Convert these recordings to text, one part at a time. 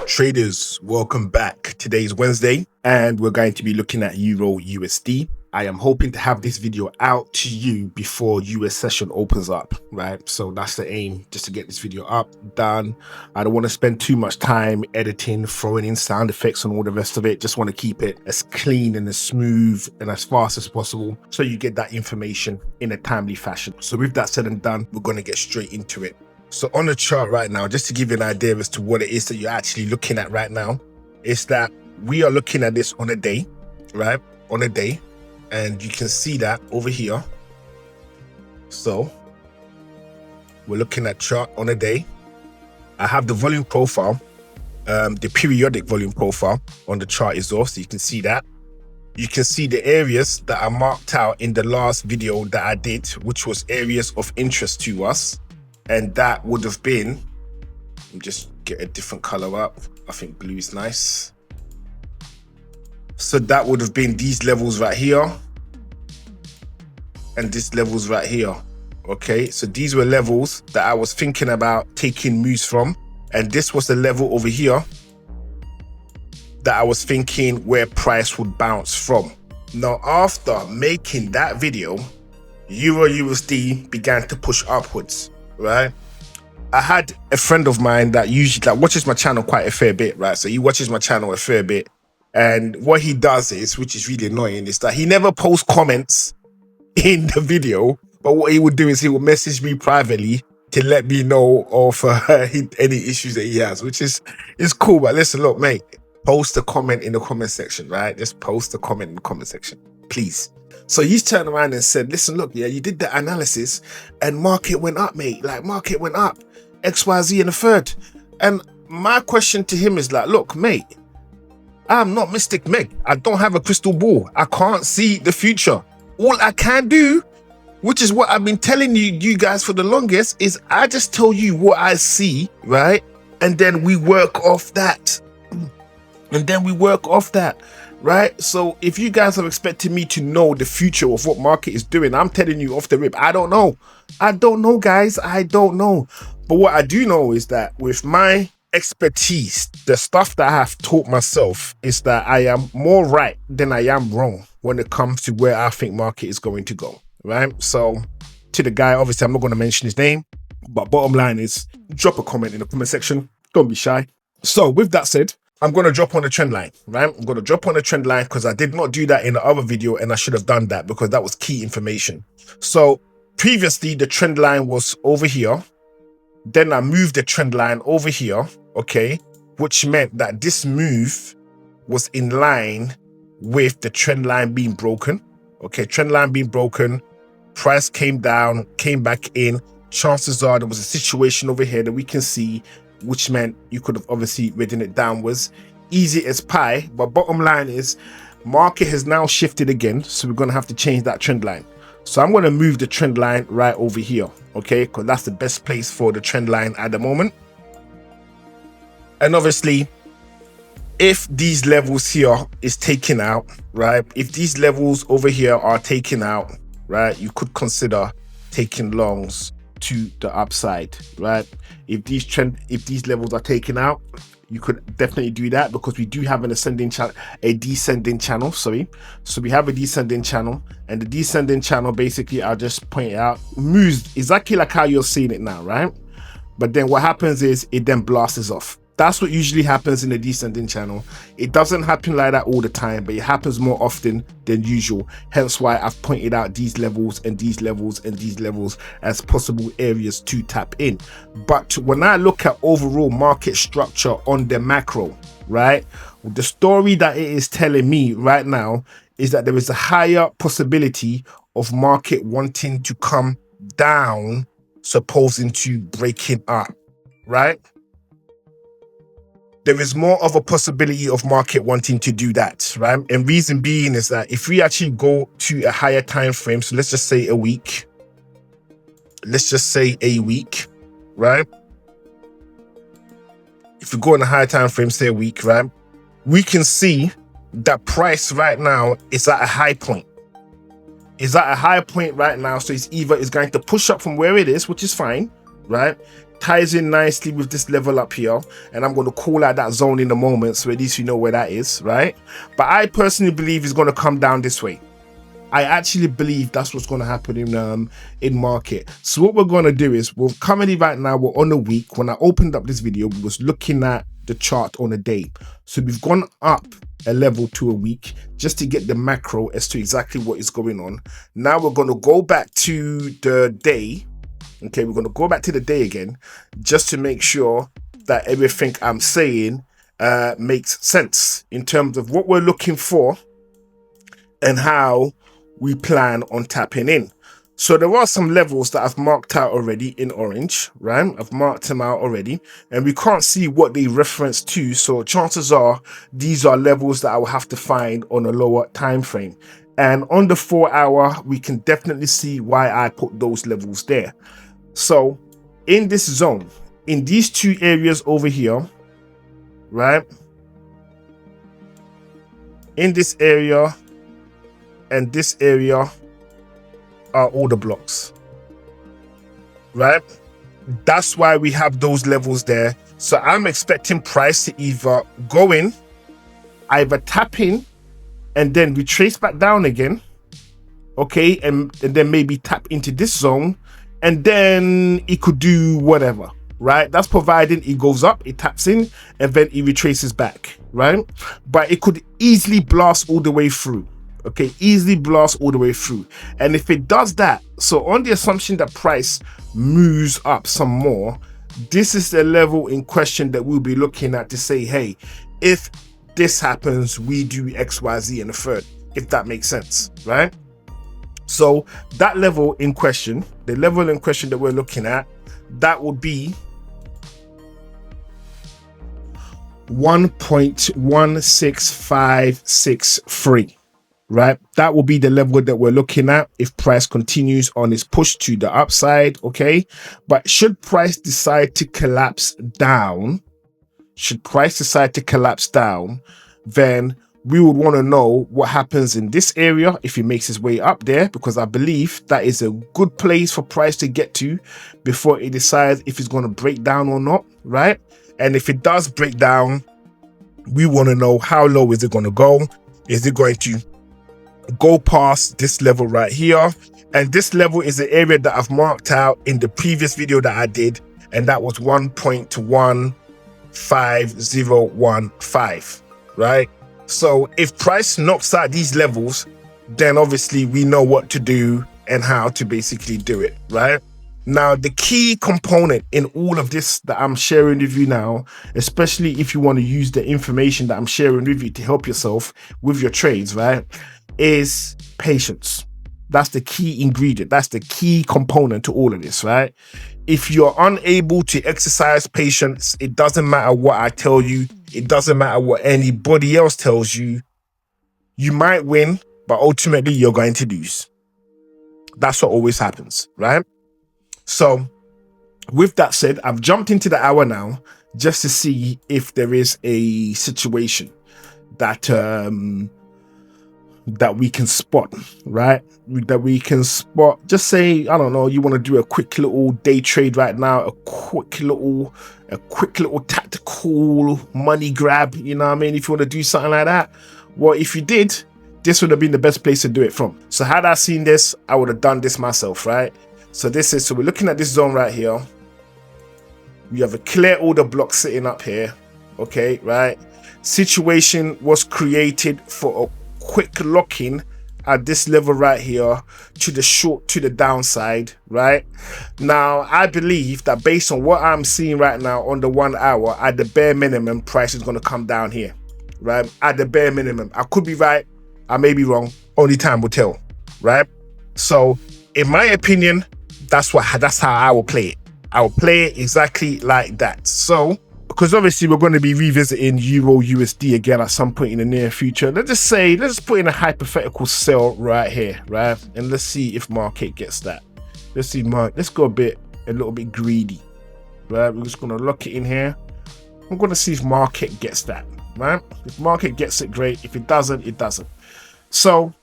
Traders, welcome back. Today is Wednesday and we're going to be looking at Euro USD. I am hoping to have this video out to you before US session opens up, right? So that's the aim, just to get this video up, done. I don't want to spend too much time editing, throwing in sound effects and all the rest of it. Just want to keep it as clean and as smooth and as fast as possible so you get that information in a timely fashion. So with that said and done, we're going to get straight into it. So on the chart right now, just to give you an idea as to what it is that you're actually looking at right now, is that we are looking at this on a day, right? On a day. And you can see that over here. So we're looking at chart on a day. I have the volume profile, the periodic volume profile on the chart is off, so you can see that. You can see the areas that are marked out in the last video that I did, which was areas of interest to us. And that would have been, let me just get a different color up. I think blue is nice. So that would have been these levels right here. And these levels right here. Okay, so these were levels that I was thinking about taking moves from. And this was the level over here that I was thinking where price would bounce from. Now, after making that video, Euro USD began to push upwards. Right, I had a friend of mine that usually watches my channel quite a fair bit, right? So he watches my channel a fair bit, and what he does is, which is really annoying, is that he never posts comments in the video, but what he would do is he would message me privately to let me know of any issues that he has, which is cool. But listen, look, mate, post a comment in the comment section, right? Just post a comment in the comment section, please. So he's turned around and said, listen, look, yeah, you did the analysis and market went up, mate. Like, market went up, XYZ in the third. And my question to him is like, look, mate, I'm not Mystic Meg. I don't have a crystal ball. I can't see the future. All I can do, which is what I've been telling you guys for the longest, is I just tell you what I see, right? And then we work off that. Right? So if you guys are expecting me to know the future of what market is doing, I'm telling you off the rip, I don't know. I don't know, guys. I don't know. But what I do know is that with my expertise, the stuff that I have taught myself is that I am more right than I am wrong when it comes to where I think market is going to go, right? So to the guy, obviously, I'm not going to mention his name, but bottom line is drop a comment in the comment section. Don't be shy. So with that said, I'm going to drop on the trend line, right? I'm going to drop on the trend line because I did not do that in the other video and I should have done that because that was key information. So previously the trend line was over here. Then I moved the trend line over here, okay? Which meant that this move was in line with the trend line being broken. Okay, trend line being broken. Price came down, came back in. Chances are there was a situation over here that we can see, which meant you could have obviously ridden it downwards, easy as pie. But bottom line is market has now shifted again, so we're going to have to change that trend line. So I'm going to move the trend line right over here, okay, because that's the best place for the trend line at the moment. And obviously if these levels here is taken out, right, if these levels over here are taken out, right, you could consider taking longs to the upside, right? If these levels are taken out, you could definitely do that because we do have an descending channel, sorry. So we have a descending channel, and the descending channel, basically, I'll just point it out, moves exactly like how you're seeing it now, right? But then what happens is it then blasts off. That's what usually happens in the descending channel. It doesn't happen like that all the time, but it happens more often than usual. Hence why I've pointed out these levels and these levels and these levels as possible areas to tap in. But when I look at overall market structure on the macro, right, the story that it is telling me right now is that there is a higher possibility of market wanting to come down, supposing to breaking up, right? There is more of a possibility of market wanting to do that, right? And reason being is that if we actually go to a higher time frame, so let's just say a week, right? If we go on a higher time frame, say a week, right? We can see that price right now is at a high point. Is at a high point right now, so it's either is going to push up from where it is, which is fine, right? ties in nicely with this level up here, and I'm going to call out that zone in a moment, so at least you know where that is, right? But I personally believe it's going to come down this way. I actually believe that's what's going to happen in market. So what we're going to do is, we're currently right now, we're on a week. When I opened up this video, we was looking at the chart on a day. So we've gone up a level to a week just to get the macro as to exactly what is going on. Now we're going to go back to the day. Okay, we're going to go back to the day again just to make sure that everything I'm saying makes sense in terms of what we're looking for and how we plan on tapping in. So there are some levels that I've marked out already in orange, right? I've marked them out already, and we can't see what they reference to. So chances are these are levels that I will have to find on a lower time frame. And on the 4 hour, we can definitely see why I put those levels there. So in this zone, in these two areas over here, right? In this area and this area are order blocks, right? That's why we have those levels there. So I'm expecting price to either go in, either tap in and then retrace back down again, okay, and then maybe tap into this zone, and then it could do whatever, right? That's providing it goes up, it taps in, and then it retraces back, right? But it could easily blast all the way through. Okay, easily blast all the way through. And if it does that, so on the assumption that price moves up some more, this is the level in question that we'll be looking at to say, hey, if this happens, we do XYZ in the third, if that makes sense, right? So that level in question, the level in question that we're looking at, that would be 1.16563. right? That will be the level that we're looking at if price continues on its push to the upside, okay? But should price decide to collapse down, then we would want to know what happens in this area if it makes its way up there, because I believe that is a good place for price to get to before it decides if it's going to break down or not, right? And if it does break down, we want to know how low is it going to go. Is it going to go past this level right here? And this level is the area that I've marked out in the previous video that I did, and that was 1.15015, right? So if price knocks out these levels, then obviously we know what to do and how to basically do it, right? Now, the key component in all of this that I'm sharing with you now, especially if you want to use the information that I'm sharing with you to help yourself with your trades, right, is patience. That's the key ingredient. That's the key component to all of this, right? If you're unable to exercise patience, it doesn't matter what I tell you. It doesn't matter what anybody else tells you. You might win, but ultimately you're going to lose. That's what always happens, right? So with that said, I've jumped into the hour now just to see if there is a situation that that we can spot, right? That we can spot. Just say, I don't know, you want to do a quick little day trade right now, a quick little tactical money grab, you know what I mean? If you want to do something like that, well, if you did, this would have been the best place to do it from. So had I seen this, I would have done this myself, right? So so we're looking at this zone right here. We have a clear order block sitting up here, okay, right? Situation was created for a quick lock-in at this level right here to the short, to the downside, right? Now, I believe that based on what I'm seeing right now on the 1 hour, at the bare minimum, price is going to come down here, right? At the bare minimum. I could be right, I may be wrong, only time will tell, right? So, in my opinion, that's how I will play it. I will play it exactly like that. So, because obviously we're going to be revisiting EURUSD again at some point in the near future. Let's just put in a hypothetical sell right here, right? And let's see if market gets that. Let's go a little bit greedy, right? We're just going to lock it in here. I'm going to see if market gets that, right? If market gets it, great. If it doesn't, it doesn't. So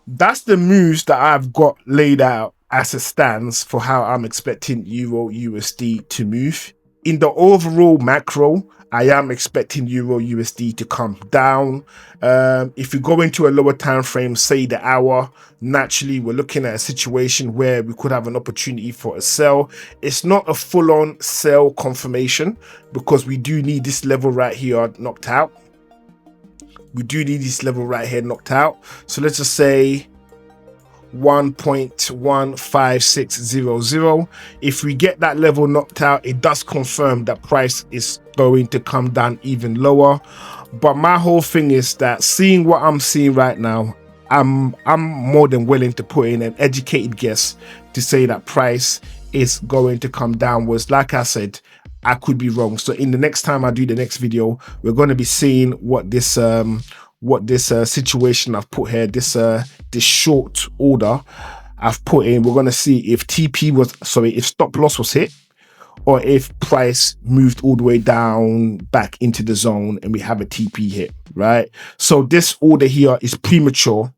that's the moves that I've got laid out as it stands for how I'm expecting Euro USD to move. In the overall macro, I am expecting Euro USD to come down. If you go into a lower time frame, say the hour, naturally we're looking at a situation where we could have an opportunity for a sell. It's not a full-on sell confirmation because we do need this level right here knocked out. We do need this level right here knocked out. So let's just say 1.15600. If we get that level knocked out, it does confirm that price is going to come down even lower. But my whole thing is that seeing what I'm seeing right now, I'm more than willing to put in an educated guess to say that price is going to come downwards. Like I said, I could be wrong. So in the next time I do the next video, we're going to be seeing what this situation I've put here, this short order I've put in. We're going to see if if stop loss was hit, or if price moved all the way down back into the zone and we have a TP hit, right? So this order here is premature.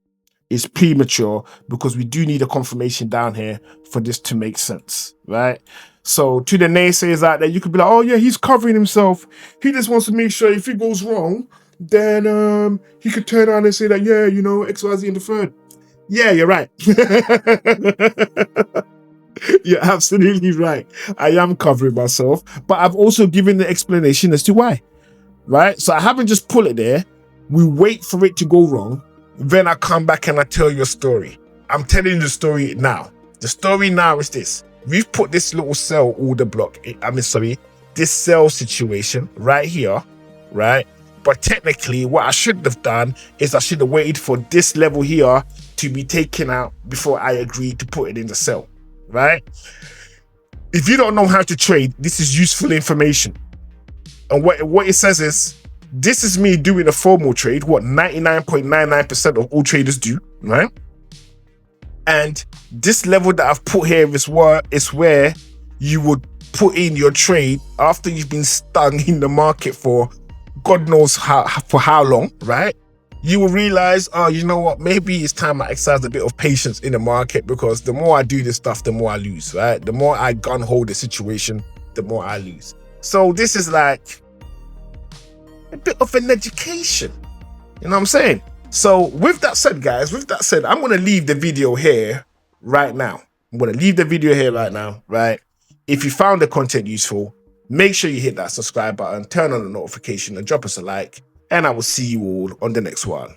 It's premature because we do need a confirmation down here for this to make sense, right? So to the naysayers out there, you could be like, oh yeah, he's covering himself. He just wants to make sure if it goes wrong, then he could turn around and say that, yeah, you know, XYZ in the third. Yeah, you're right. You're absolutely right. I am covering myself, but I've also given the explanation as to why, right? So I haven't just put it there. We wait for it to go wrong. Then I come back and I tell you a story. I'm telling you the story now. The story now is this. We've put this little sell order block, this sell situation right here, right? But technically, what I should have done is I should have waited for this level here to be taken out before I agreed to put it in the sell, right? If you don't know how to trade, this is useful information. And what it says is, this is me doing a formal trade, what 99.99% of all traders do, right? And this level that I've put here is where you would put in your trade after you've been stung in the market for God knows how long, right? You will realize, oh, you know what? Maybe it's time I exercise a bit of patience in the market, because the more I do this stuff, the more I lose, right? The more I gun-hold the situation, the more I lose. So this is like a bit of an education. You know what I'm saying? So with that said, guys, I'm going to leave the video here right now. Right? If you found the content useful, make sure you hit that subscribe button, turn on the notification, and drop us a like. And I will see you all on the next one.